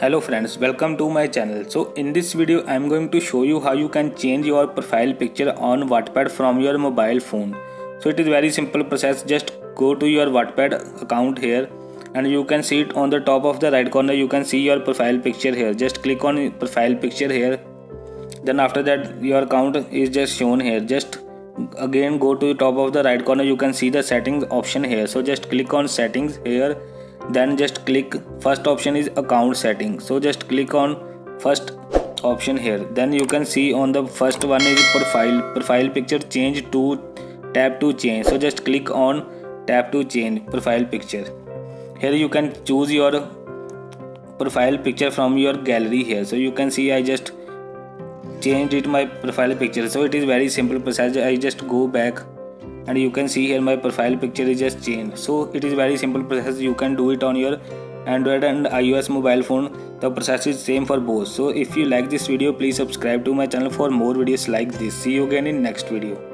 Hello friends, welcome to my channel. So in this video I am going to show you how you can change your profile picture on Wattpad from your mobile phone. So it is very simple process. Just go to your Wattpad account here and you can see it on the top of the right corner. You can see your profile picture here. Just click on profile picture here. Then after that your account is just shown here. Just again go to the top of the right corner. You can see the settings option here. So just click on settings here. Then just click first option is account settings. So just click on first option here. Then you can see on the first one is profile picture change to tap to change. So just click on tap to change profile picture. Here you can choose your profile picture from your gallery here. So you can see I just changed it my profile picture. So it is very simple process. I just go back and you can see here my profile picture is just changed. So it is very simple process. You can do it on your Android and iOS mobile phone. The process is same for both. So if you like this video, please subscribe to my channel for more videos like this. See you again in next video.